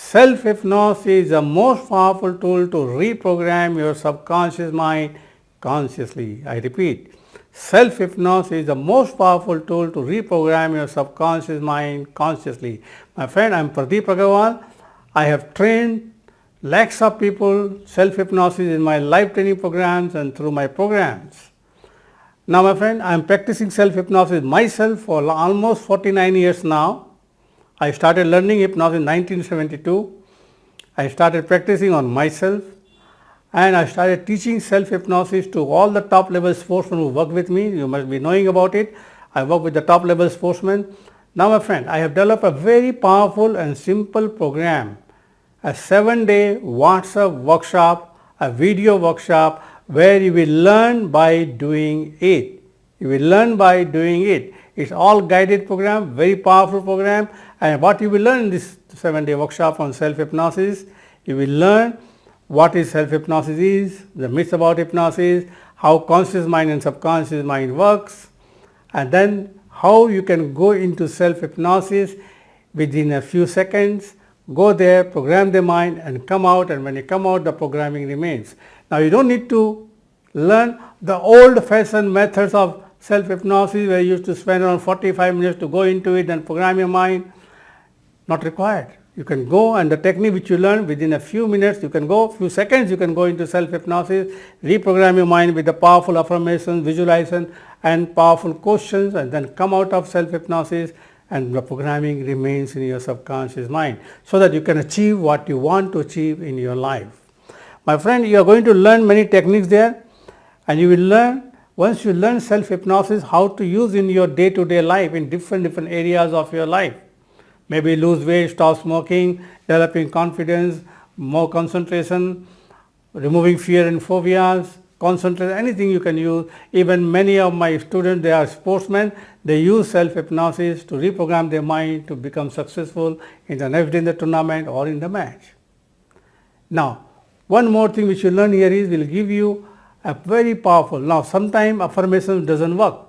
Self-hypnosis is the most powerful tool to reprogram your subconscious mind consciously. I repeat, self-hypnosis is the most powerful tool to reprogram your subconscious mind consciously. My friend, I am Pradeep Aggarwal. I have trained lakhs of people self-hypnosis in my live training programs and through my programs. Now my friend, I am practicing self-hypnosis myself for almost 49 years now. I started learning hypnosis in 1972. I started practicing on myself and I started teaching self-hypnosis to all the top level sportsmen who work with me. You must be knowing about it. I work with the top level sportsmen. Now my friend, I have developed a very powerful and simple program, a 7-day WhatsApp workshop, a video workshop where you will learn by doing it. You will learn by doing it. It's all guided program, very powerful program, and what you will learn in this 7-day workshop on self-hypnosis, you will learn what is self-hypnosis is, the myths about hypnosis, how conscious mind and subconscious mind works, and then how you can go into self-hypnosis within a few seconds, go there, program the mind and come out, and when you come out the programming remains. Now you don't need to learn the old-fashioned methods of self-hypnosis where you used to spend around 45 minutes to go into it and program your mind. Not required. You can go, and the technique which you learn within a few minutes, you can go, few seconds you can go into self-hypnosis, reprogram your mind with the powerful affirmations, visualization and powerful questions, and then come out of self-hypnosis and the programming remains in your subconscious mind so that you can achieve what you want to achieve in your life. My friend, you are going to learn many techniques there, and you will learn, once you learn self-hypnosis, how to use in your day-to-day life in different areas of your life. Maybe lose weight, stop smoking, developing confidence, more concentration, removing fear and phobias, concentrate, anything you can use. Even many of my students, they are sportsmen, they use self-hypnosis to reprogram their mind to become successful in the next day in the tournament or in the match. Now, one more thing which you learn here is, will give you a very powerful, now sometimes affirmation doesn't work.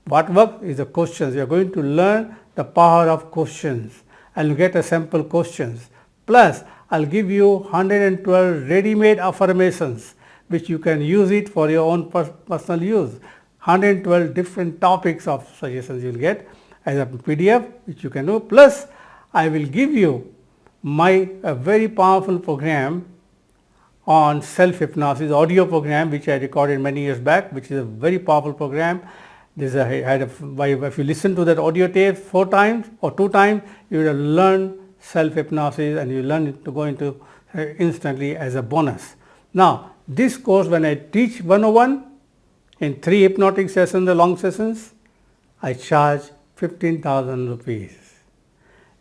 What works is the questions. You are going to learn the power of questions and you get a sample questions. Plus, I'll give you 112 ready-made affirmations which you can use it for your own personal use. 112 different topics of suggestions you will get as a PDF which you can do. Plus, I will give you a very powerful program on self-hypnosis, audio program which I recorded many years back, which is a very powerful program. If you listen to that audio tape 4 times or 2 times, you will learn self-hypnosis and you learn it to go into instantly as a bonus. Now, this course, when I teach 101 in 3 hypnotic sessions, the long sessions, I charge 15,000 rupees.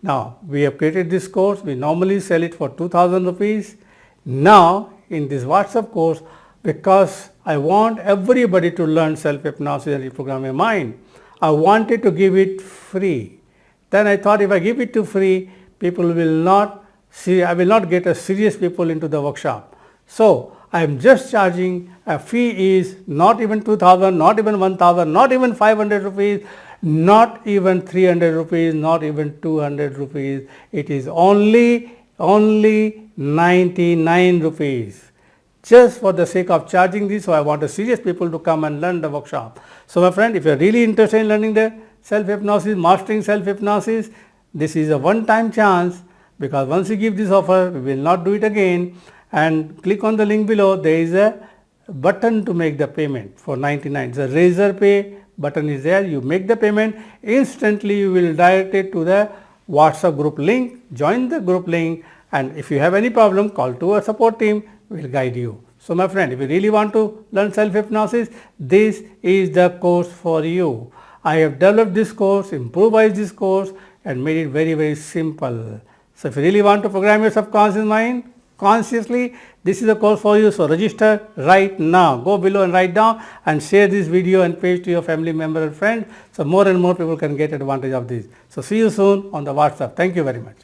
Now, we have created this course. We normally sell it for 2,000 rupees. Now, in this WhatsApp course, because I want everybody to learn self-hypnosis and reprogram your mind, I wanted to give it free. Then I thought if I give it to free, people will not see, I will not get a serious people into the workshop. So I am just charging, a fee is not even 2,000, not even 1,000, not even 500 rupees, not even 300 rupees, not even 200 rupees. It is only 99 rupees. Just for the sake of charging this, so I want the serious people to come and learn the workshop. So my friend, if you are really interested in learning the self-hypnosis, mastering self-hypnosis, this is a one-time chance, because once you give this offer, we will not do it again. And click on the link below, there is a button to make the payment for 99. The Razor Pay button is there. You make the payment, instantly you will direct it to the WhatsApp group link, join the group link, and if you have any problem, call to our support team, we will guide you. So my friend, if you really want to learn self-hypnosis, this is the course for you. I have developed this course, improvised this course and made it very, very simple. So if you really want to program your subconscious mind consciously, this is the course for you. So register right now. Go below and write down and share this video and page to your family member and friends, so more and more people can get advantage of this. So see you soon on the WhatsApp. Thank you very much.